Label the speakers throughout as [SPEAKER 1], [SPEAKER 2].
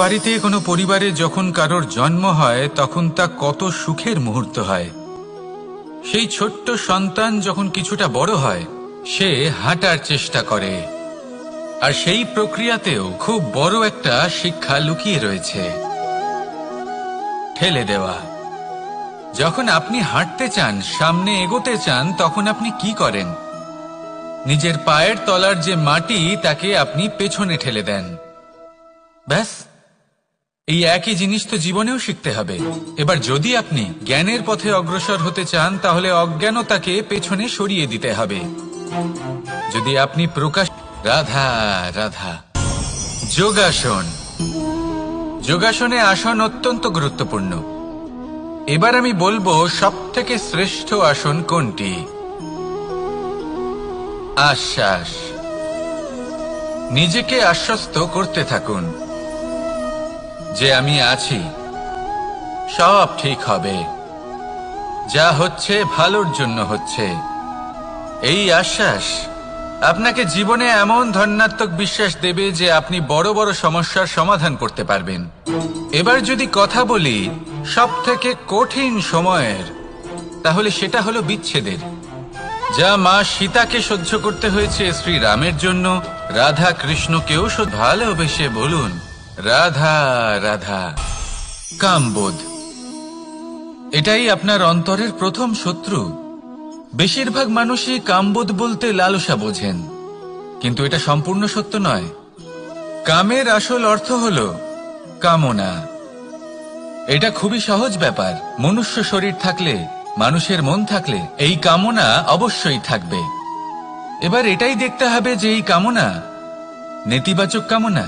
[SPEAKER 1] বাড়িতে কোনো পরিবারে যখন কারোর জন্ম হয় তখন তা কত সুখের মুহূর্ত হয়। সেই ছোট্ট সন্তান যখন কিছুটা বড় হয় সে হাঁটার চেষ্টা করে, আর সেই প্রক্রিয়াতেও খুব বড় একটা শিক্ষা লুকিয়ে রয়েছে, ঠেলে দেওয়া। যখন আপনি হাঁটতে চান, সামনে এগোতে চান, তখন আপনি কি করেন? নিজের পায়ের তলার যে মাটি তাকে আপনি পেছনে ঠেলে দেন। ব্যাস, এই একই জিনিস তো জীবনেও শিখতে হবে। এবার যদি আপনি জ্ঞানের পথে অগ্রসর হতে চান তাহলে অজ্ঞানতাকে পেছনে সরিয়ে দিতে হবে। যদি আপনি প্রকাশ রাধা রাধা যোগাসন, যোগাসনে আসন অত্যন্ত গুরুত্বপূর্ণ। এবার আমি বলবো সবথেকে শ্রেষ্ঠ আসন কোনটি। আশ্বাস। নিজেকে আশ্বস্ত করতে থাকুন যে আমি আছি, সব ঠিক হবে, যা হচ্ছে ভালোর জন্য হচ্ছে। এই আশ্বাস আপনাকে জীবনে এমন ধনাত্মক বিশ্বাস দেবে যে আপনি বড় বড় সমস্যার সমাধান করতে পারবেন। এবার যদি কথা বলি সবথেকে কঠিন সময়ের, তাহলে সেটা হলো বিচ্ছেদের। যা মা সীতাকে সহ্য করতে হয়েছে শ্রীরামের জন্য, রাধা কৃষ্ণকেও ভালোবেসে বলুন রাধা রাধা। কামবোধ, এটাই আপনার অন্তরের প্রথম শত্রু। বেশিরভাগ মানুষই কামবোধ বলতে লালসা বোঝেন, কিন্তু এটা সম্পূর্ণ সত্য নয়। কামের আসল অর্থ হল কামনা। এটা খুবই সহজ ব্যাপার। মনুষ্য শরীর থাকলে, মানুষের মন থাকলে এই কামনা অবশ্যই থাকবে। এবার এটাই দেখতে হবে যে এই কামনা নেতিবাচক কামনা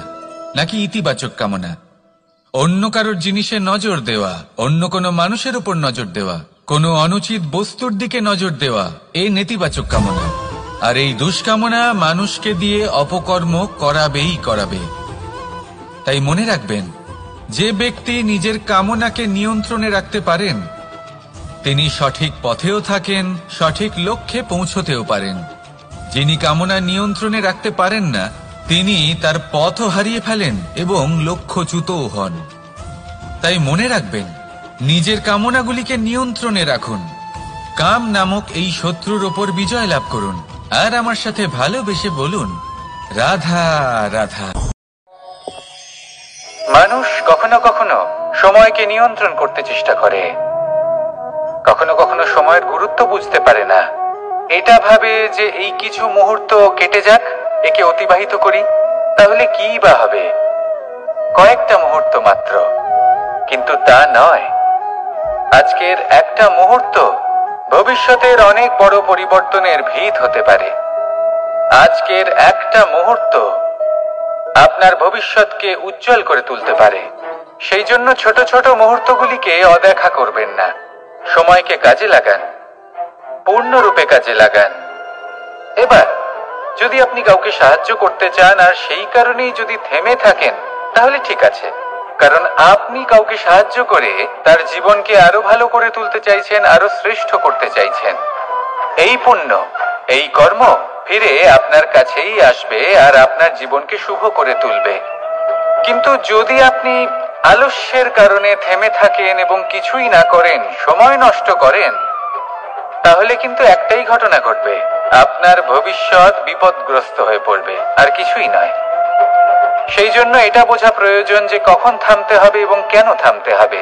[SPEAKER 1] নাকি ইতিবাচক কামনা। অন্য কারোর জিনিসে নজর দেওয়া, অন্য কোনো মানুষের উপর নজর দেওয়া, কোনো অনুচিত বস্তুর দিকে নজর দেওয়া, এই নেতিবাচক কামনা। আর এই দুষ্কামনা মানুষকে দিয়ে অপকর্ম করাবেই করাবে। তাই মনে রাখবেন, যে ব্যক্তি নিজের কামনাকে নিয়ন্ত্রণে রাখতে পারেন তিনি সঠিক পথেও থাকেন, সঠিক লক্ষ্যে পৌঁছতেও পারেন। যিনি কামনা নিয়ন্ত্রণে রাখতে পারেন না তিনি তার পথও হারিয়ে ফেলেন এবং লক্ষ্যচ্যুতও হন। তাই মনে রাখবেন, নিজের কামনাগুলিকে নিয়ন্ত্রণে রাখুন। কাম নামক এই শত্রুর ওপর বিজয় লাভ করুন, আর আমার সাথে ভালোবেসে বলুন রাধা রাধা। মানুষ কখনো কখনো সময়কে নিয়ন্ত্রণ করতে চেষ্টা করে, কখনো কখনো সময়ের গুরুত্ব বুঝতে পারে না। এটা ভাবে যে এই কিছু মুহূর্ত কেটে যাক, একে অতিবাহিত করি, তাহলে কি বা হবে, কয়েকটা মুহূর্ত মাত্র। কিন্তু তা নয়। আজকের একটা মুহূর্ত ভবিষ্যতের অনেক বড় পরিবর্তনের ভিত হতে পারে। আজকের একটা মুহূর্ত আপনার ভবিষ্যৎকে উজ্জ্বল করে তুলতে পারে। সেই জন্য ছোট ছোট মুহূর্তগুলিকে অদেখা করবেন না। সময়কে কাজে লাগান, পূর্ণরূপে কাজে লাগান। এবার যদি আপনি কাউকে সাহায্য করতে চান আর সেই কারণেই যদি থেমে থাকেন, তাহলে ঠিক আছে, কারণ আপনি কাউকে সাহায্য করে তার জীবনকে আরো ভালো করে তুলতে চাইছেন, আরো শ্রেষ্ঠ করতে চাইছেন। এই পুণ্য, এই কর্ম ফিরে আপনার কাছেই আসবে আর আপনার জীবনকে শুভ করে তুলবে। কিন্তু যদি আপনি আলস্যের কারণে থেমে থাকেন এবং কিছুই না করেন, সময় নষ্ট করেন, তাহলে কিন্তু একটাই ঘটনা ঘটবে, আপনার ভবিষ্যৎ বিপদগ্রস্ত হয়ে পড়বে, আর কিছুই নয়। সেই জন্য এটা বোঝা প্রয়োজন যে কখন থামতে হবে এবং কেন থামতে হবে।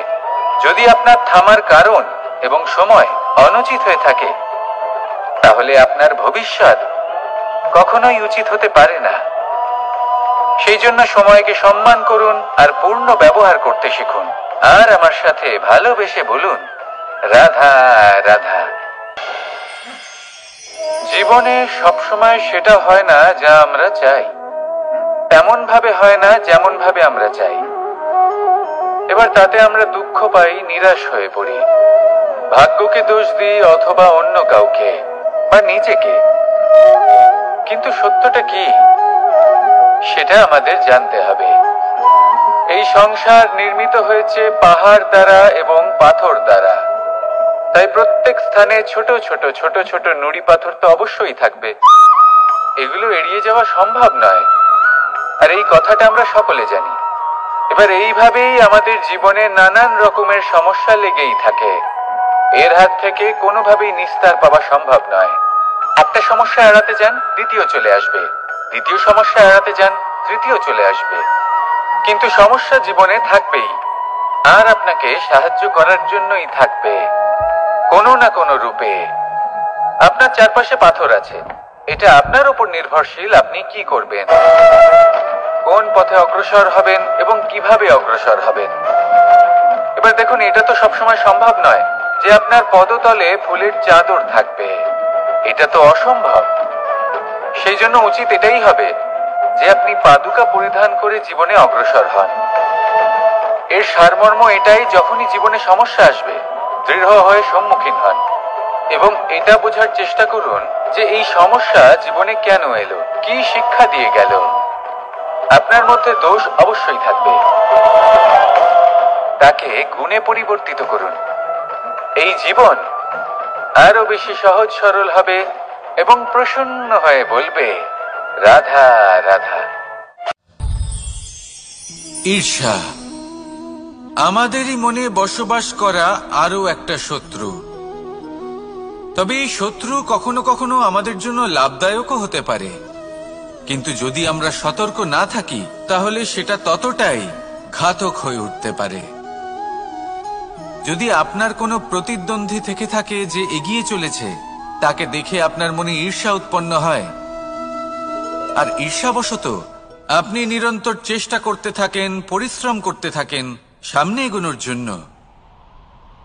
[SPEAKER 1] যদি আপনার থামার কারণ এবং সময় অনুচিত হয়ে থাকে, তাহলে আপনার ভবিষ্যৎ কখনোই উচিত হতে পারে না। সেই জন্য সময়কে সম্মান করুন আর পূর্ণ ব্যবহার করতে শিখুন। আর আমার সাথে ভালোবেসে বলুন রাধা রাধা। জীবনে সবসময় সেটা হয় না যা আমরা চাই, তেমন ভাবে হয় না যেমন ভাবে আমরা চাই। এবার তাতে আমরা দুঃখ পাই, নিরাশ হয়ে পড়ি, ভাগ্যকে দোষ দিই অথবা অন্য কাউকে বা নিজেকে। কিন্তু সত্যটা কি সেটা আমাদের জানতে হবে। এই সংসার নির্মিত হয়েছে পাহাড় দ্বারা এবং পাথর দ্বারা। তাই প্রত্যেক স্থানে ছোট ছোট ছোট ছোট নুড়ি পাথর তো অবশ্যই থাকবে, এগুলো এড়িয়ে যাওয়া সম্ভব নয়। আর এই কথাটা আমরা সকলে জানি। এবার এইভাবেই আমাদের জীবনে নানান রকমের সমস্যা লেগেই থাকে। এর হাত থেকে কোনোভাবেই নিস্তার পাওয়া সম্ভব নয়। একটা সমস্যা এড়াতে যান, দ্বিতীয় চলে আসবে, দ্বিতীয় সমস্যা এড়াতে যান, তৃতীয় চলে আসবে। কিন্তু সমস্যা জীবনে থাকবেই, আর আপনাকে সাহায্য করার জন্যই থাকবে কোনো না কোনো রূপে। আপনার চারপাশে পাথর আছে, এটা আপনার উপর নির্ভরশীল আপনি কি করবেন, কোন পথে অগ্রসর হবেন এবং কিভাবে অগ্রসর হবেন। এবার দেখুন, এটা তো সবসময় সম্ভব নয় যে আপনার পদতলে ফুলের চাদর থাকবে, এটা তো অসম্ভব। সেই জন্য উচিত এটাই হবে যে আপনি পাদুকা পরিধান করে জীবনে অগ্রসর হন। এর সারমর্ম এটাই, যখনই জীবনে সমস্যা আসবে দৃঢ় হয়ে সম্মুখীন হন এবং এটা বোঝার চেষ্টা করুন যে এই সমস্যা জীবনে কেন এলো, কি শিক্ষা দিয়ে গেল। আপনার মধ্যে দোষ অবশ্যই থাকবে, তাকে গুণে পরিবর্তিত করুন। এই জীবন আরো বেশি সহজ সরল হবে এবং প্রসন্ন হয়ে বলবে, রাধা রাধা। ঈর্ষা আমাদেরই মনে বসবাস করা আরো একটা শত্রু। তবে এই শত্রু কখনো কখনো আমাদের জন্য লাভদায়কও হতে পারে, কিন্তু যদি আমরা সতর্ক না থাকি তাহলে সেটা ততটাই ঘাতক হয়ে উঠতে পারে। যদি আপনার কোনো প্রতিদ্বন্দ্বী থেকে থাকে যে এগিয়ে চলেছে, তাকে দেখে আপনার মনে ঈর্ষা উৎপন্ন হয়, আর ঈর্ষাবশত আপনি নিরন্তর চেষ্টা করতে থাকেন, পরিশ্রম করতে থাকেন সামনে এগোনোর জন্য,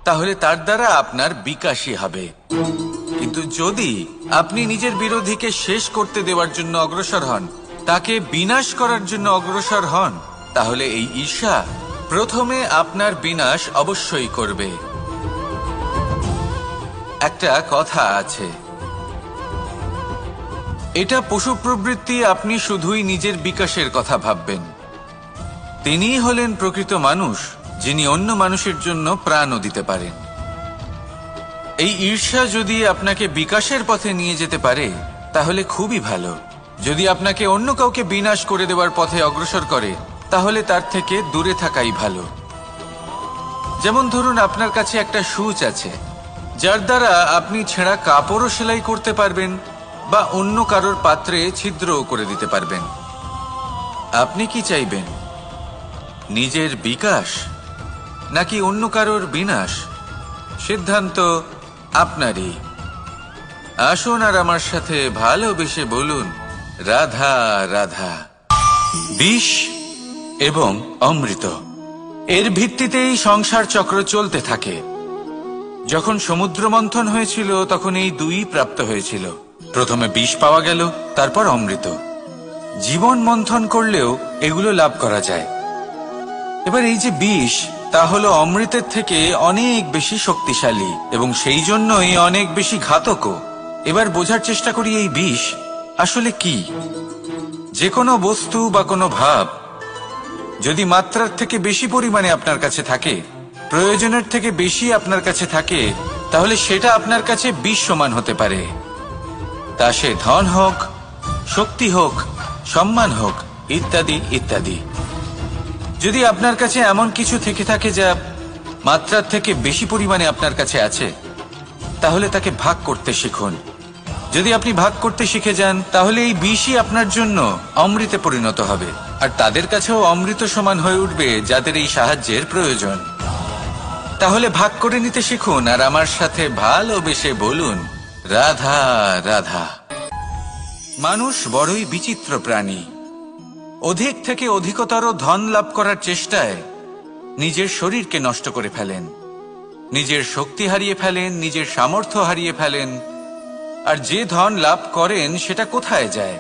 [SPEAKER 1] তাহলে তার দ্বারা আপনার বিকাশই হবে। কিন্তু যদি আপনি নিজের বিরোধীকে শেষ করতে দেওয়ার জন্য অগ্রসর হন, তাকে বিনাশ করার জন্য অগ্রসর হন, তাহলে এই ঈর্ষা প্রথমে আপনার বিনাশ অবশ্যই করবে। একটা কথা আছে, এটা পশু প্রবৃত্তি, আপনি শুধুই নিজের বিকাশের কথা ভাববেন। তিনিই হলেন প্রকৃত মানুষ, যিনি অন্য মানুষের জন্য প্রাণও দিতে পারেন। এই ঈর্ষা যদি আপনাকে বিকাশের পথে নিয়ে যেতে পারে তাহলে খুবই ভালো। যদি আপনাকে অন্য কাউকে বিনাশ করে দেওয়ার পথে অগ্রসর করে তাহলে তার থেকে দূরে থাকাই ভালো। যেমন ধরুন, আপনার কাছে একটা সূচ আছে যার দ্বারা আপনি ছেঁড়া কাপড়ও সেলাই করতে পারবেন বা অন্য কারোর পাত্রে ছিদ্রও করে দিতে পারবেন। আপনি কি চাইবেন, নিজের বিকাশ নাকি অন্য কারোর বিনাশ? সিদ্ধান্ত আপনারই। আসুন আর আমার সাথে ভালোবেসে বলুন, রাধা রাধা। বিষ এবং অমৃত, এর ভিত্তিতেই সংসার চক্র চলতে থাকে। যখন সমুদ্র মন্থন হয়েছিল তখন এই দুই প্রাপ্ত হয়েছিল, প্রথমে বিষ পাওয়া গেল, তারপর অমৃত। জীবন মন্থন করলেও এগুলো লাভ করা যায়। এবার এই যে বিষ, তা হলো অমৃতের থেকে অনেক বেশি শক্তিশালী এবং সেই জন্যই অনেক বেশি ঘাতকও। এবার বোঝার চেষ্টা করি এই বিষ আসলে কি। যে কোনো বস্তু বা কোনো ভাব যদি মাত্রার থেকে বেশি পরিমাণে আপনার কাছে থাকে, প্রয়োজনের থেকে বেশি আপনার কাছে থাকে, তাহলে সেটা আপনার কাছে বিষ সমান হতে পারে। তা সে ধন হোক, শক্তি হোক, সম্মান হোক, ইত্যাদি ইত্যাদি। যদি আপনার কাছে এমন কিছু থেকে থাকে যা মাত্রার থেকে বেশি পরিমাণে আপনার কাছে আছে, তাহলে তাকে ভাগ করতে শিখুন। যদি আপনি ভাগ করতে শিখে যান তাহলে এই বিষই আপনার জন্য অমৃতে পরিণত হবে, আর তাদের কাছেও অমৃত সমান হয়ে উঠবে যাদের এই সাহায্যের প্রয়োজন। তাহলে ভাগ করে নিতে শিখুন আর আমার সাথে ভালোবেসে বলুন, রাধা রাধা। মানুষ বড়ই বিচিত্র প্রাণী। অধিক থেকে অধিকতর ধন লাভ করার চেষ্টায় নিজের শরীরকে নষ্ট করে ফেলেন, নিজের শক্তি হারিয়ে ফেলেন, নিজের সামর্থ্য হারিয়ে ফেলেন। আর যে ধন লাভ করেন সেটা কোথায় যায়?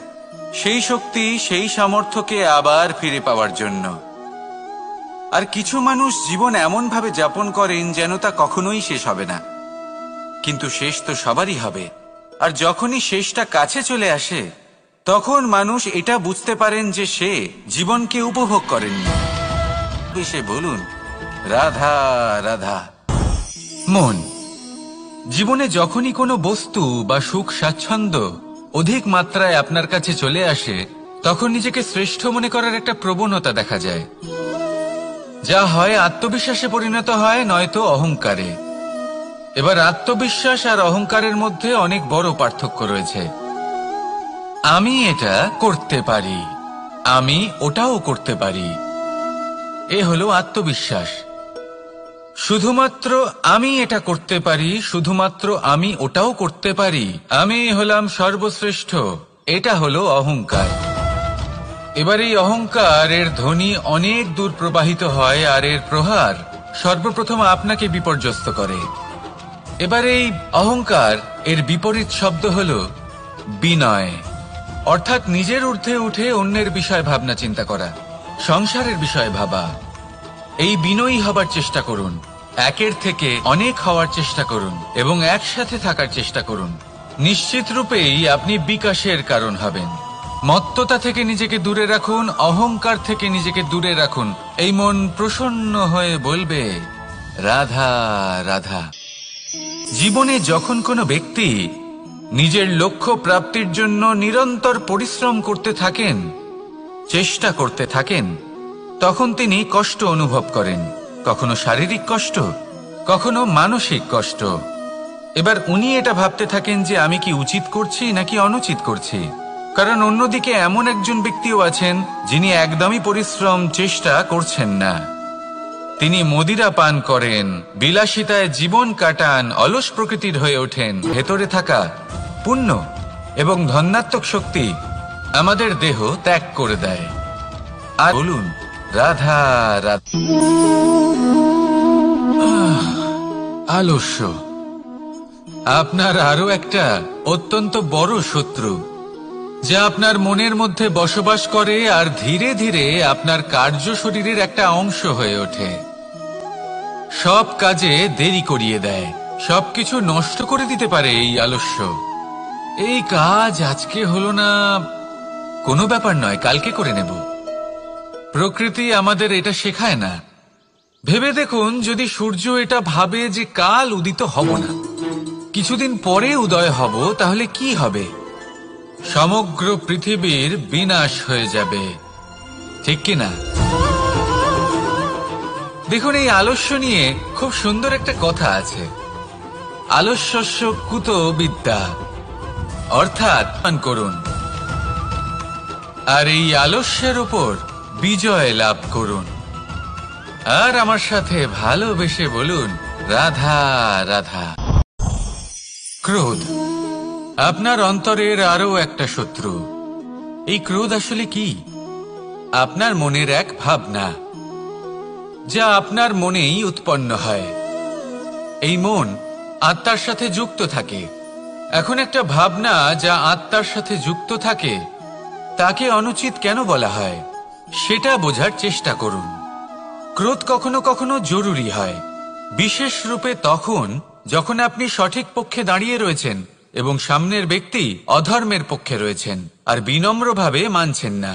[SPEAKER 1] সেই শক্তি, সেই সামর্থ্যকে আবার ফিরে পাওয়ার জন্য। আর কিছু মানুষ জীবন এমন ভাবে যাপন করেন যেন তা কখনোই শেষ হবে না, কিন্তু শেষ তো সবারই হবে। আর যখনই শেষটা কাছে চলে আসে তখন মানুষ এটা বুঝতে পারেন যে সে জীবনকে উপভোগ করেননি। সে বলুন, রাধা রাধা। মন, জীবনে যখনই কোনো বস্তু বা সুখ স্বাচ্ছন্দ্য অধিক মাত্রায় আপনার কাছে চলে আসে তখন নিজেকে শ্রেষ্ঠ মনে করার একটা প্রবণতা দেখা যায়। যা হয় আত্মবিশ্বাসে পরিণত হয়, নয়তো অহংকারে। এবার আত্মবিশ্বাস আর অহংকারের মধ্যে অনেক বড় পার্থক্য রয়েছে। আমি এটা করতে পারি, আমি ওটাও করতে পারি, এ হলো আত্মবিশ্বাস। শুধুমাত্র আমি এটা করতে পারি, শুধুমাত্র আমি ওটাও করতে পারি, আমি হলাম সর্বশ্রেষ্ঠ, এটা হলো অহংকার। এবার এই অহংকার এর ধ্বনি অনেক দূর প্রবাহিত হয়, আর এর প্রহার সর্বপ্রথম আপনাকে বিপর্যস্ত করে। এবার এই অহংকার এর বিপরীত শব্দ হলো বিনয়, অর্থাৎ নিজের ঊর্ধ্বে উঠে অন্যের বিষয় ভাবনা চিন্তা করা, সংসারের বিষয় ভাবা। এই বিনয়ী হবার চেষ্টা করুন, একের থেকে অনেক হওয়ার চেষ্টা করুন এবং একসাথে থাকার চেষ্টা করুন। নিশ্চিত রূপেই আপনি বিকাশের কারণ হবেন। মত্ততা থেকে নিজেকে দূরে রাখুন, অহংকার থেকে নিজেকে দূরে রাখুন। এই মন প্রসন্ন হয়ে বলবে, রাধা রাধা। জীবনে যখন কোনো ব্যক্তি নিজের লক্ষ্য প্রাপ্তির জন্য নিরন্তর পরিশ্রম করতে থাকেন, চেষ্টা করতে থাকেন, তখন তিনি কষ্ট অনুভব করেন, কখনো শারীরিক কষ্ট, কখনো মানসিক কষ্ট। এবার উনি এটা ভাবতে থাকেন যে আমি কি উচিত করছি নাকি অনুচিত করছি। কারণ অন্যদিকে এমন একজন ব্যক্তিও আছেন যিনি একদমই পরিশ্রম চেষ্টা করছেন না। তিনি মদিরা পান করেন, বিলাসিতায় জীবন কাটান, অলস প্রকৃতির হয়ে ওঠেন। ভেতরে থাকা পুণ্য এবং ধনাত্মক শক্তি আমাদের দেহ ত্যাগ করে দেয়। আর বলুন, রাধা রাধা। আলস্য আপনার আরো একটা অত্যন্ত বড় শত্রু, যা আপনার মনের মধ্যে বসবাস করে আর ধীরে ধীরে আপনার কার্য শরীরের একটা অংশ হয়ে ওঠে। সব কাজে দেরি করিয়ে দেয়, সবকিছু নষ্ট করে দিতে পারে এই আলস্য। এই কাজ আজকে হলো না, কোনো ব্যাপার নয়, কালকে করে নেব। প্রকৃতি আমাদের এটা শেখায় না। ভেবে দেখুন, যদি সূর্য এটা ভাবে যে কাল উদিত হব না, কিছুদিন পরে উদয় হব, তাহলে কি হবে? সমগ্র পৃথিবীর বিনাশ হয়ে যাবে, ঠিক কিনা? দেখুন, এই আলস্য নিয়ে খুব সুন্দর একটা কথা আছে, আলস্যস্য কুত বিদ্যা, অর্থাৎ পান করুন আর এই আলস্যের উপর বিজয় লাভ করুন। আর আমার সাথে ভালোবেসে বলুন, রাধা রাধা। ক্রোধ আপনার অন্তরের আরো একটা শত্রু। এই ক্রোধ আসলে কি? আপনার মনের এক ভাবনা, যা আপনার মনেই উৎপন্ন হয়। এই মন আত্মার সাথে যুক্ত থাকে। এখন একটা ভাবনা যা আত্মার সাথে যুক্ত থাকে, তাকে অনুচিত কেন বলা হয় সেটা বোঝার চেষ্টা করুন। ক্রোধ কখনো কখনো জরুরি হয়, বিশেষ রূপে তখন যখন আপনি সঠিক পক্ষে দাঁড়িয়ে রয়েছেন এবং সামনের ব্যক্তি অধর্মের পক্ষে রয়েছেন আর বিনম্রভাবে মানছেন না।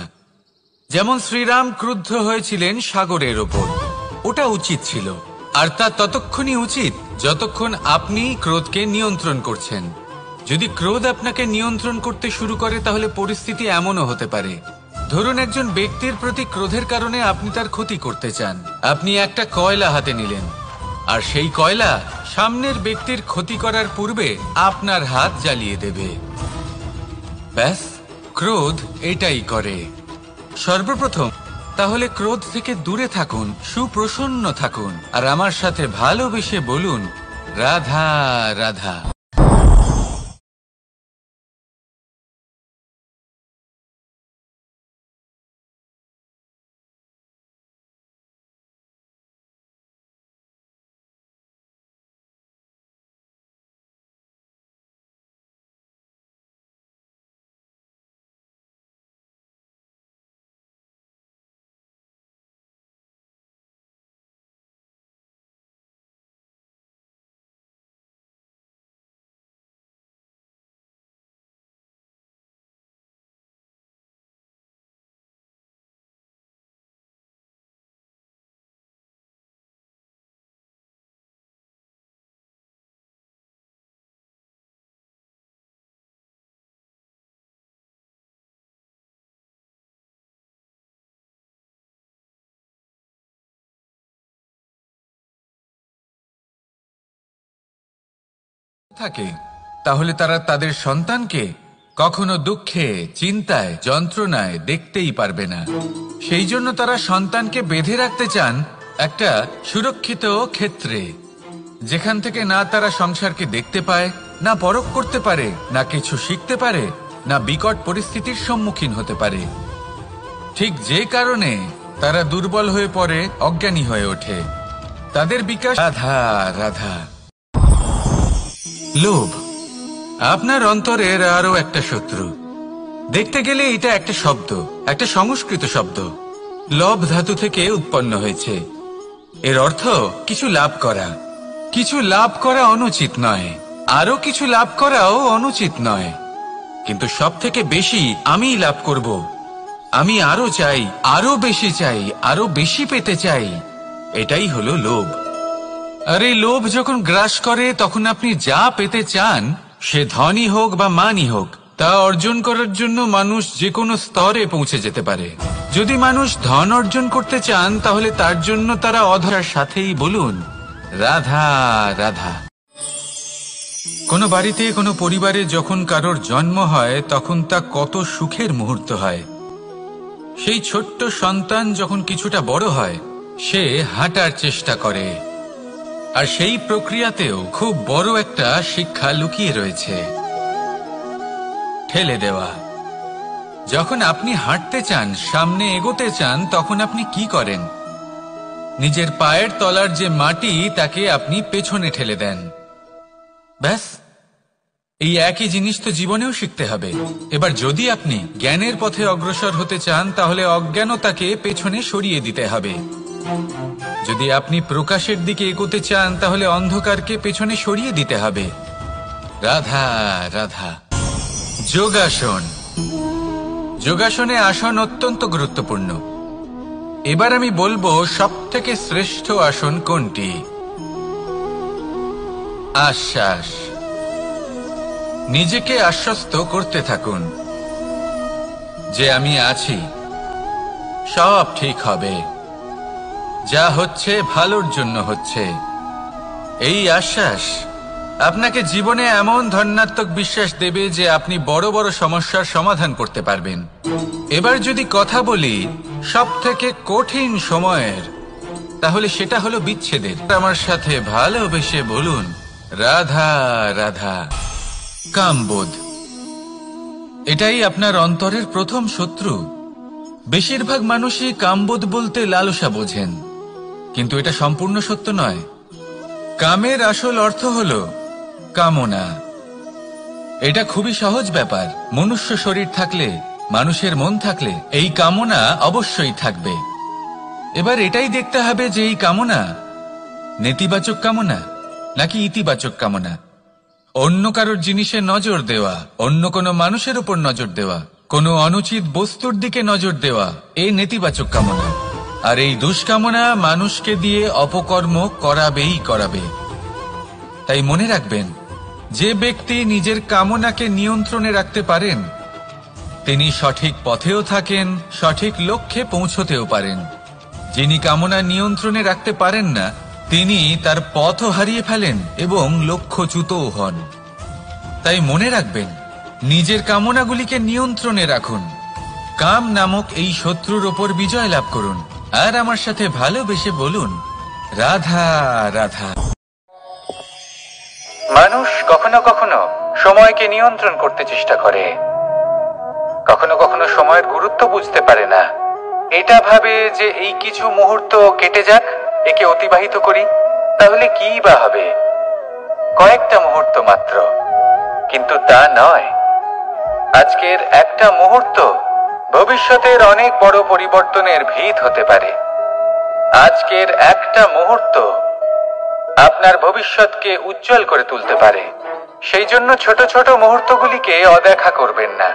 [SPEAKER 1] যেমন শ্রীরাম ক্রুদ্ধ হয়েছিলেন সাগরের ওপর, ওটা উচিত ছিল, আর তা ততক্ষণই উচিত যতক্ষণ আপনি ক্রোধকে নিয়ন্ত্রণ করছেন। যদি ক্রোধ আপনাকে নিয়ন্ত্রণ করতে শুরু করে, তাহলে পরিস্থিতি এমনও হতে পারে, ধরুন একজন ব্যক্তির প্রতি ক্রোধের কারণে আপনি তার ক্ষতি করতে চান। আপনি একটা কয়লা হাতে নিলেন, আর সেই কয়লা সামনের ব্যক্তির ক্ষতি করার পূর্বে আপনার হাত জ্বালিয়ে দেবে। ব্যাস, ক্রোধ এটাই করে। সর্বপ্রথম তাহলে ক্রোধ থেকে দূরে থাকুন, সুপ্রসন্ন থাকুন, আর আমার সাথে ভালোবেসে বলুন, রাধা রাধা। থাকে তাহলে তারা তাদের সন্তানকে কখনো দুঃখে, চিন্তায়, যন্ত্রণায় দেখতেই পারবে না। সেই জন্য তারা সন্তানকে বেঁধে রাখতে চান একটা সুরক্ষিত ক্ষেত্রে, যেখান থেকে না তারা সংসারকে দেখতে পায়, না পরখ করতে পারে, না কিছু শিখতে পারে, না বিকট পরিস্থিতির সম্মুখীন হতে পারে। ঠিক যে কারণে তারা দুর্বল হয়ে পড়ে, অজ্ঞানী হয়ে ওঠে। তাদের বিকাশ রাধা রাধা। লোভ আপনার অন্তরের আরো একটা শত্রু। দেখতে গেলে এটা একটা শব্দ, একটা সংস্কৃত শব্দ। লব ধাতু থেকে উৎপন্ন হয়েছে। এর অর্থ কিছু লাভ করা। কিছু লাভ করা অনুচিত নয়, আরো কিছু লাভ করাও অনুচিত নয়, কিন্তু সব থেকে বেশি আমি লাভ করব, আমি আরো চাই, আরো বেশি চাই, আরো বেশি পেতে চাই। এটাই হলো লোভ। আর এই লোভ যখন গ্রাস করে তখন আপনি যা পেতে চান, সে ধনই হোক বা মানই হোক, তা অর্জন করার জন্য মানুষ যে কোনো স্তরে পৌঁছে যেতে পারে। যদি মানুষ ধন অর্জন করতে চান তাহলে তার জন্য তারা অধরার সাথেই বলুন রাধা রাধা। কোনো বাড়িতে, কোনো পরিবারে যখন কারোর জন্ম হয় তখন তা কত সুখের মুহূর্ত হয়। সেই ছোট্ট সন্তান যখন কিছুটা বড় হয়, সে হাঁটার চেষ্টা করে, আর সেই প্রক্রিয়াতেও খুব বড় একটা শিক্ষা লুকিয়ে রয়েছে, ঠেলে দেওয়া। যখন আপনি হাঁটতে চান, সামনে এগোতে চান, তখন আপনি কি করেন? নিজের পায়ের তলার যে মাটি তাকে আপনি পেছনে ঠেলে দেন। ব্যাস, এই একই জিনিস তো জীবনেও শিখতে হবে। এবার যদি আপনি জ্ঞানের পথে অগ্রসর হতে চান তাহলে অজ্ঞানতাকে পেছনে সরিয়ে দিতে হবে। যদি আপনি প্রকাশের দিকে এগোতে চান তাহলে অন্ধকারকে পেছনে সরিয়ে দিতে হবে। রাধা রাধা। যোগাসন। যোগাসনে আসন অত্যন্ত গুরুত্বপূর্ণ। এবার আমি বলবো সবথেকে শ্রেষ্ঠ আসন কোনটি। আশ্বাস। নিজেকে আশ্বস্ত করতে থাকুন যে আমি আছি, সব ঠিক হবে, যা হচ্ছে ভালোর জন্য হচ্ছে। এই আশ্বাস আপনাকে জীবনে এমন ধনাত্মক বিশ্বাস দেবে যে আপনি বড় বড় সমস্যার সমাধান করতে পারবেন। এবার যদি কথা বলি সব থেকে কঠিন সময়ের, তাহলে সেটা হলো বিচ্ছেদের। আমার সাথে ভালোবেসে বলুন রাধা রাধা। কামবোধ, এটাই আপনার অন্তরের প্রথম শত্রু। বেশিরভাগ মানুষই কামবোধ বলতে লালসা বোঝেন, কিন্তু এটা সম্পূর্ণ সত্য নয়। কামের আসল অর্থ হলো কামনা। এটা খুবই সহজ ব্যাপার। মনুষ্য শরীর থাকলে, মানুষের মন থাকলে এই কামনা অবশ্যই থাকবে। এবার এটাই দেখতে হবে যে এই কামনা নেতিবাচক কামনা নাকি ইতিবাচক কামনা। অন্য কারোর জিনিসে নজর দেওয়া, অন্য কোনো মানুষের উপর নজর দেওয়া, কোনো অনুচিত বস্তুর দিকে নজর দেওয়া, এই নেতিবাচক কামনা। আর এই দুষ্কামনা মানুষকে দিয়ে অপকর্ম করাবেই করাবে। তাই মনে রাখবেন, যে ব্যক্তি নিজের কামনাকে নিয়ন্ত্রণে রাখতে পারেন তিনি সঠিক পথেও থাকেন, সঠিক লক্ষ্যে পৌঁছতেও পারেন। যিনি কামনা নিয়ন্ত্রণে রাখতে পারেন না তিনি তার পথও হারিয়ে ফেলেন এবং লক্ষ্যচ্যুতও হন। তাই মনে রাখবেন, নিজের কামনাগুলিকে নিয়ন্ত্রণে রাখুন। কাম নামক এই শত্রুর ওপর বিজয় লাভ করুন। আর আমার সাথে ভালোবেসে বলুন রাধা রাধা। মানুষ কখনো কখনো সময়কে নিয়ন্ত্রণ করতে চেষ্টা করে, কখনো কখনো সময়ের গুরুত্ব বুঝতে পারে না। এটা ভাবে যে এই কিছু মুহূর্ত কেটে যাক, একে অতিবাহিত করি, তাহলে কি বা হবে, কয়েকটা মুহূর্ত মাত্র। কিন্তু তা নয়। আজকের একটা মুহূর্ত ভবিষ্যতের অনেক বড় পরিবর্তনের ভিত হতে পারে। আজকের একটা মুহূর্ত আপনার ভবিষ্যৎকে উজ্জ্বল করে তুলতে পারে। সেই জন্য ছোট ছোট মুহূর্তগুলিকে অদেখা করবেন না।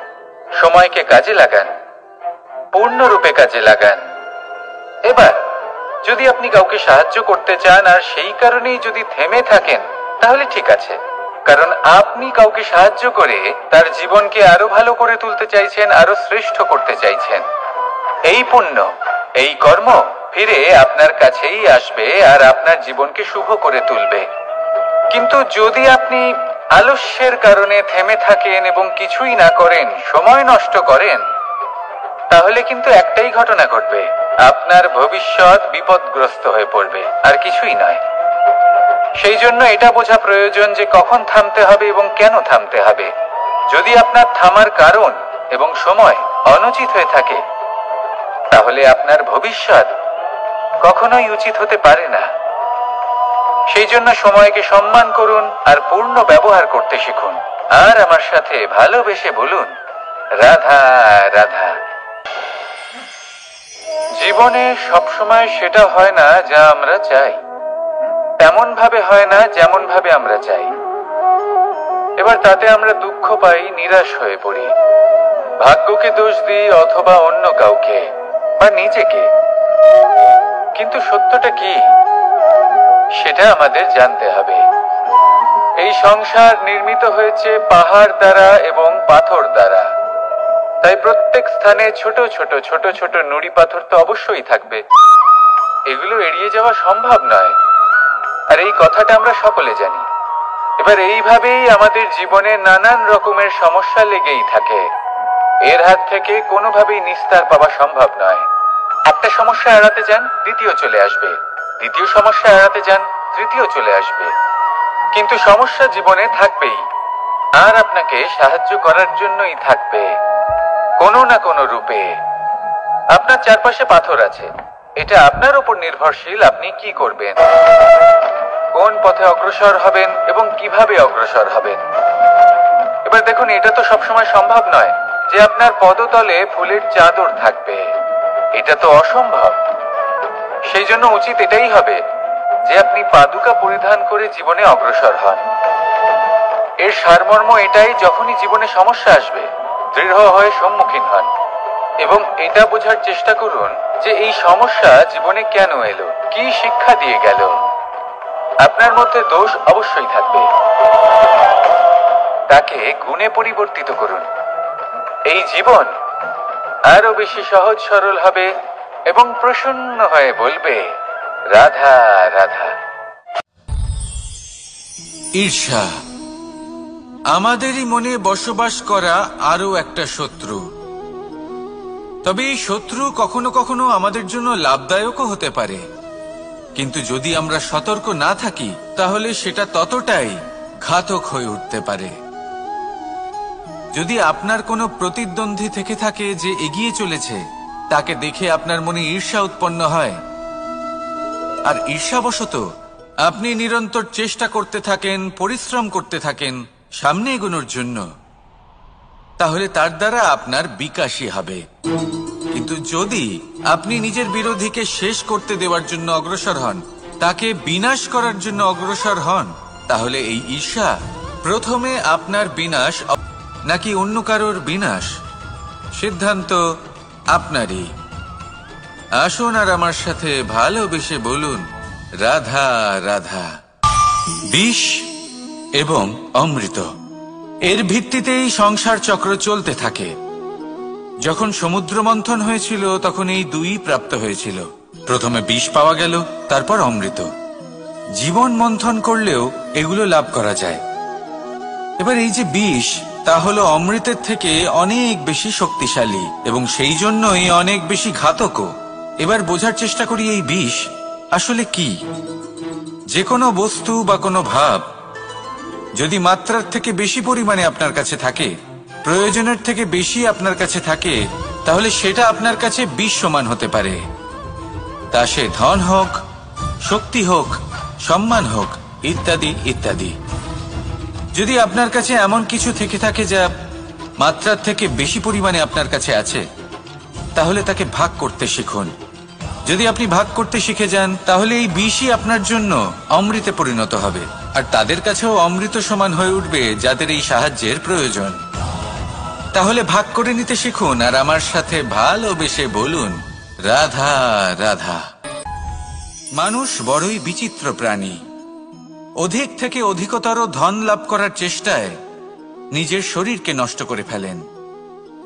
[SPEAKER 1] সময়কে কাজে লাগান, পূর্ণরূপে কাজে লাগান। এবার যদি আপনি কাউকে সাহায্য করতে চান আর সেই কারণেই যদি থেমে থাকেন তাহলে ঠিক আছে, কারণ আপনি কাউকে সাহায্য করে তার জীবনকে আরো ভালো করে তুলতে চাইছেন, আরো শ্রেষ্ঠ করতে চাইছেন। এই পুণ্য, এই কর্ম ফিরে আপনার কাছেই আসবে আর আপনার জীবনকে শুভ করে তুলবে। কিন্তু যদি আপনি আলস্যের কারণে থেমে থাকেন এবং কিছুই না করেন, সময় নষ্ট করেন, তাহলে কিন্তু একটাই ঘটনা ঘটবে, আপনার ভবিষ্যৎ বিপদগ্রস্ত হয়ে পড়বে, আর কিছুই নয়। সেই জন্য এটা বোঝা প্রয়োজন যে কখন থামতে হবে এবং কেন থামতে হবে। যদি আপনার থামার কারণ এবং সময় অনুচিত হয়ে থাকে, তাহলে আপনার ভবিষ্যৎ কখনোই উচিত হতে পারে না। সেই জন্য সময়কে সম্মান করুন আর পূর্ণ ব্যবহার করতে শিখুন। আর আমার সাথে ভালোবেসে বলুন, রাধা রাধা। জীবনে সবসময় সেটা হয় না যা আমরা চাই, তেমন ভাবে হয় না যেমন ভাবে আমরা চাই। এবার তাতে আমরা দুঃখ পাই, নিরাশ হয়ে পড়ি, ভাগ্যকে দোষ দিই অথবা অন্য কাউকে বা নিজেকে। কিন্তু সত্যটা কি সেটা আমাদের জানতে হবে। এই সংসার নির্মিত হয়েছে পাহাড় দ্বারা এবং পাথর দ্বারা, তাই প্রত্যেক স্থানে ছোট ছোট ছোট ছোট নুড়ি পাথর তো অবশ্যই থাকবে। এগুলো এড়িয়ে যাওয়া সম্ভব নয়, আর এই কথাটা আমরা সকলে জানি। এবার এইভাবেই আমাদের জীবনে নানান রকমের সমস্যা লেগেই থাকে। এর হাত থেকে কোনোভাবেই নিস্তার পাওয়া সম্ভব নয়। একটা সমস্যা এড়াতে যান, দ্বিতীয় চলে আসবে, দ্বিতীয় সমস্যা এড়াতে যান, তৃতীয় চলে আসবে। কিন্তু সমস্যা জীবনে থাকবেই, আর আপনাকে সাহায্য করার জন্যই থাকবে কোনো না কোনো রূপে। আপনার চারপাশে পাথর আছে, এটা আপনার উপর নির্ভরশীল আপনি কি করবেন, কোন পথে অগ্রসর হবেন এবং কিভাবে অগ্রসর হবেন। এবার দেখুন, এটা তো সবসময় সম্ভব নয় যে আপনার পদতলে ফুলের চাদর থাকবে, এটা তো অসম্ভব। সেই জন্য উচিত এটাই হবে যে আপনি পাদুকা পরিধান করে জীবনে অগ্রসর হন। এর সারমর্ম এটাই, যখনই জীবনে সমস্যা আসবে দৃঢ় হয়ে সম্মুখীন হন এবং এটা বোঝার চেষ্টা করুন যে এই সমস্যা জীবনে কেন এলো, কি শিক্ষা দিয়ে গেল। আপনার মধ্যে দোষ অবশ্যই থাকবে, তাকে গুণে পরিবর্তিত করুন। এই জীবন আরো বেশি সহজ সরল হবে এবং প্রসন্ন হয়ে বলবে, রাধা রাধা। ঈর্ষা আমাদেরই মনে বসবাস করা আরো একটা শত্রু। তবে এই শত্রু কখনো কখনো আমাদের জন্য লাভদায়কও হতে পারে, কিন্তু যদি আমরা সতর্ক না থাকি তাহলে সেটা ততটাই ঘাতক হয়ে উঠতে পারে। যদি আপনার কোনো প্রতিদ্বন্দ্বী থেকে থাকে যে এগিয়ে চলেছে, তাকে দেখে আপনার মনে ঈর্ষা উৎপন্ন হয়, আর ঈর্ষাবশত আপনি নিরন্তর চেষ্টা করতে থাকেন, পরিশ্রম করতে থাকেন সামনে এগোনোর জন্য, তাহলে তার দ্বারা আপনার বিকাশই হবে। কিন্তু যদি আপনি নিজের বিরোধীকে শেষ করতে দেওয়ার জন্য অগ্রসর হন, তাকে বিনাশ করার জন্য অগ্রসর হন, তাহলে এই ঈর্ষা প্রথমে আপনার বিনাশ নাকি অন্য কারোর বিনাশ, সিদ্ধান্ত আপনারই। আসুন আর আমার সাথে ভালোবেসে বলুন, রাধা রাধা। বিষ এবং অমৃত, এর ভিত্তিতেই সংসার চক্র চলতে থাকে। যখন সমুদ্র মন্থন হয়েছিল তখন এই দুই প্রাপ্ত হয়েছিল, প্রথমে বিষ পাওয়া গেল, তারপর অমৃত। জীবন মন্থন করলেও এগুলো লাভ করা যায়। এবার এই যে বিষ, তা হলো অমৃতের থেকে অনেক বেশি শক্তিশালী এবং সেই জন্যই অনেক বেশি ঘাতকও। এবার বোঝার চেষ্টা করি এই বিষ আসলে কি। যে কোনো বস্তু বা কোনো ভাব যদি মাত্রার থেকে বেশি পরিমাণে আপনার কাছে থাকে, প্রয়োজনের থেকে বেশি আপনার কাছে থাকে, তাহলে সেটা আপনার কাছে বিষ সমান হতে পারে। তা সে ধন হোক, শক্তি হোক, সম্মান হোক, ইত্যাদি ইত্যাদি। যদি আপনার কাছে এমন কিছু থেকে থাকে যা মাত্রার থেকে বেশি পরিমাণে আপনার কাছে আছে, তাহলে তাকে ভাগ করতে শিখুন। যদি আপনি ভাগ করতে শিখে যান, তাহলে এই বিষই আপনার জন্য অমৃতে পরিণত হবে, আর তাদের কাছেও অমৃত সমান হয়ে উঠবে যাদের এই সাহায্যের প্রয়োজন। তাহলে ভাগ করে নিতে শিখুন আর আমার সাথে ভালোবেসে বলুন, রাধা রাধা। মানুষ বড়ই বিচিত্র প্রাণী। অধিক থেকে অধিকতর ধন লাভ করার চেষ্টায় নিজের শরীরকে নষ্ট করে ফেলেন,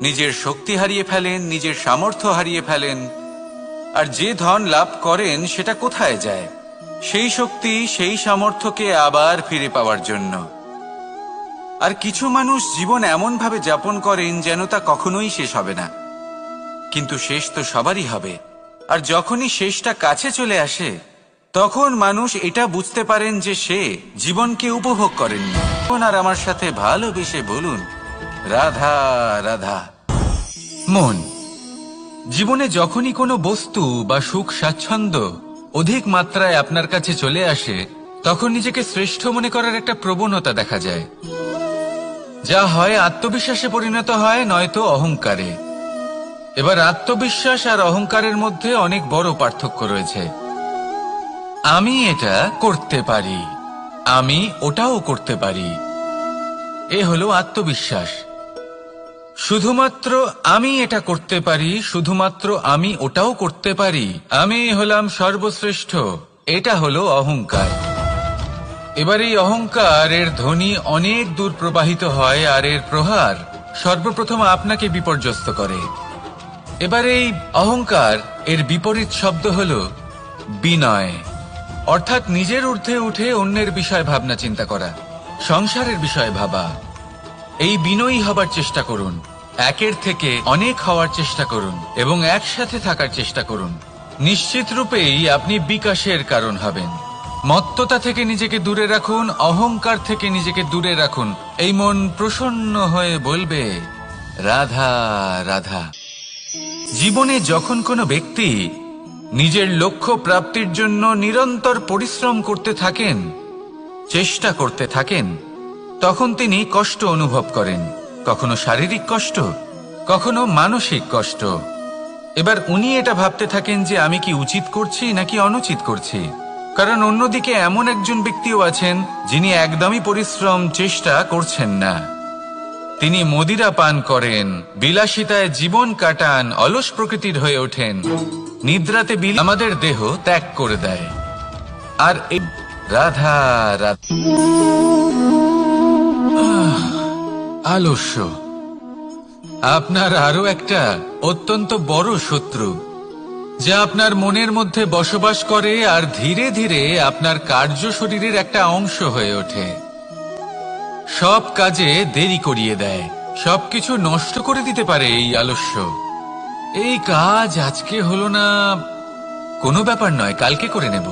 [SPEAKER 1] নিজের শক্তি হারিয়ে ফেলেন, নিজের সামর্থ্য হারিয়ে ফেলেন। আর যে ধন লাভ করেন সেটা কোথায় যায়? সেই শক্তি, সেই সামর্থ্যকে আবার ফিরে পাওয়ার জন্য। আর কিছু মানুষ জীবন এমন ভাবে যাপন করেন যেন তা কখনোই শেষ হবে না, কিন্তু শেষ তো সবারই হবে। আর যখনই শেষটা কাছে চলে আসে তখন মানুষ এটা বুঝতে পারেন যে সে জীবনকে উপভোগ করেননি। আর আমার সাথে ভালোবেসে বলুন, রাধা রাধা। মন, জীবনে যখনই কোনো বস্তু বা সুখ স্বাচ্ছন্দ্য অধিক মাত্রায় আপনার কাছে চলে আসে তখন নিজেকে শ্রেষ্ঠ মনে করার একটা প্রবণতা দেখা যায়, যা হয় আত্মবিশ্বাসে পরিণত হয়, নয়তো অহংকারে। এবার আত্মবিশ্বাস আর অহংকারের মধ্যে অনেক বড় পার্থক্য রয়েছে। আমি এটা করতে পারি, আমি ওটাও করতে পারি, এ হলো আত্মবিশ্বাস। শুধুমাত্র আমি এটা করতে পারি, শুধুমাত্র আমি ওটাও করতে পারি, আমি হলাম সর্বশ্রেষ্ঠ, এটা হলো অহংকার। এবার এই অহংকার এর ধ্বনি অনেক দূর প্রবাহিত হয় আর এর প্রহার সর্বপ্রথম আপনাকে বিপর্যস্ত করে। এবার এই অহংকার এর বিপরীত শব্দ হলো বিনয়, অর্থাৎ নিজের ঊর্ধ্বে উঠে অন্যের বিষয় ভাবনা চিন্তা করা, সংসারের বিষয়ে ভাবা। এই বিনয়ী হবার চেষ্টা করুন, একের থেকে অনেক হওয়ার চেষ্টা করুন এবং একসাথে থাকার চেষ্টা করুন। নিশ্চিত রূপেই আপনি বিকাশের কারণ হবেন। মত্ততা থেকে নিজেকে দূরে রাখুন, অহংকার থেকে নিজেকে দূরে রাখুন। এই মন প্রসন্ন হয়ে বলবে, রাধা রাধা। জীবনে যখন কোনো ব্যক্তি নিজের লক্ষ্য প্রাপ্তির জন্য নিরন্তর পরিশ্রম করতে থাকেন, চেষ্টা করতে থাকেন, তখন তিনি কষ্ট অনুভব করেন, কখনো শারীরিক কষ্ট, কখনো মানসিক কষ্ট। এবার উনি এটা ভাবতে থাকেন যে আমি কি উচিত করছি নাকি অনুচিত করছি। কারণ অন্যদিকে এমন একজন ব্যক্তিও আছেন যিনি একদমই পরিশ্রম চেষ্টা করছেন না। তিনি মদিরা পান করেন, বিলাসিতায় জীবন কাটান, অলস প্রকৃতির হয়ে ওঠেন, নিদ্রাতে আমাদের দেহ ত্যাগ করে দেয়। আর এই রাধা রাধা আলস্য আপনার আরো একটা অত্যন্ত বড় শত্রু, যা আপনার মনের মধ্যে বসবাস করে আর ধীরে ধীরে আপনার কার্য শরীরের একটা অংশ হয়ে ওঠে। সব কাজে দেরি করিয়ে দেয়, সবকিছু নষ্ট করে দিতে পারে এই আলস্য। এই কাজ আজকে হলো না, কোনো ব্যাপার নয়, কালকে করে নেব।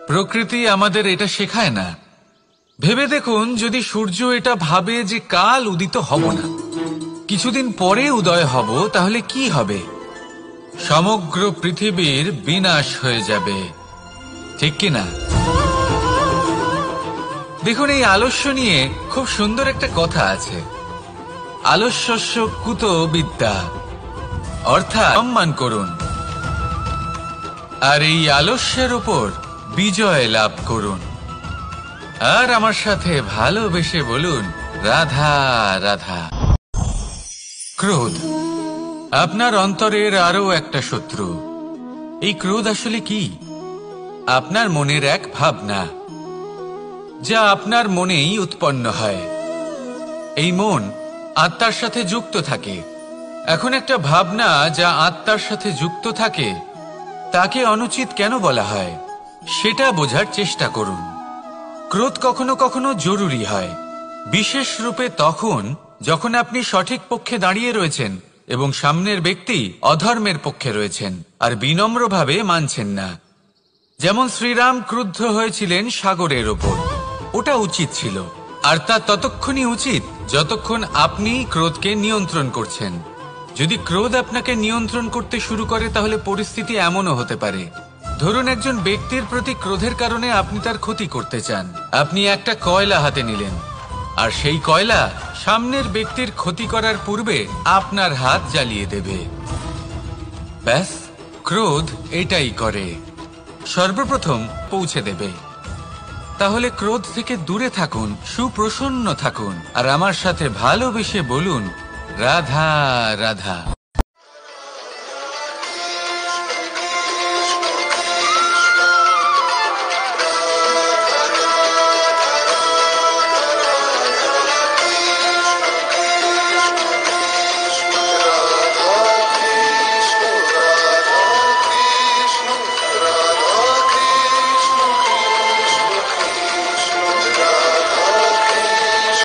[SPEAKER 1] প্রকৃতি আমাদের এটা শেখায় না। ভেবে দেখুন, যদি সূর্য এটা ভাবে যে কাল উদিত হব না, কিছুদিন পরে উদয় হব, তাহলে কি হবে? সমগ্র পৃথিবীর বিনাশ হয়ে যাবে, ঠিক কিনা? দেখুন, এই আলস্য নিয়ে খুব সুন্দর একটা কথা আছে, আলস্যস্য কুতো বিদ্যা, অর্থাৎ সম্মান করুন আর এই আলস্যের উপর বিজয় লাভ করুন। আর আমার সাথে ভালোবেসে বলুন, রাধা রাধা। ক্রোধ আপনার অন্তরের আরো একটা শত্রু। এই ক্রোধ আসলে কি? আপনার মনের এক ভাবনা, যা আপনার মনেই উৎপন্ন হয়। এই মন আত্মার সাথে যুক্ত থাকে। এখন একটা ভাবনা যা আত্মার সাথে যুক্ত থাকে, তাকে অনুচিত কেন বলা হয় সেটা বোঝার চেষ্টা করুন। ক্রোধ কখনো কখনো জরুরি হয়, বিশেষ রূপে তখন যখন আপনি সঠিক পক্ষে দাঁড়িয়ে রয়েছেন এবং সামনের ব্যক্তি অধর্মের পক্ষে রয়েছেন আর বিনম্রভাবে মানছেন না। যেমন শ্রীরাম ক্রুদ্ধ হয়েছিলেন সাগরের ওপর, ওটা উচিত ছিল, আর তা ততক্ষণই উচিত যতক্ষণ আপনি ক্রোধকে নিয়ন্ত্রণ করছেন। যদি ক্রোধ আপনাকে নিয়ন্ত্রণ করতে শুরু করে তাহলে পরিস্থিতি এমনও হতে পারে, ধরুন একজন ব্যক্তির প্রতি ক্রোধের কারণে আপনি তার ক্ষতি করতে চান। আপনি একটা কয়লা হাতে নিলেন আর সেই কয়লা সামনের ব্যক্তির ক্ষতি করার পূর্বে আপনার হাত জ্বালিয়ে দেবে। ব্যাস, ক্রোধ এটাই করে, সর্বপ্রথম পৌঁছে দেবে। তাহলে ক্রোধ থেকে দূরে থাকুন, সুপ্রসন্ন থাকুন আর আমার সাথে ভালোবেসে বলুন, রাধা রাধা।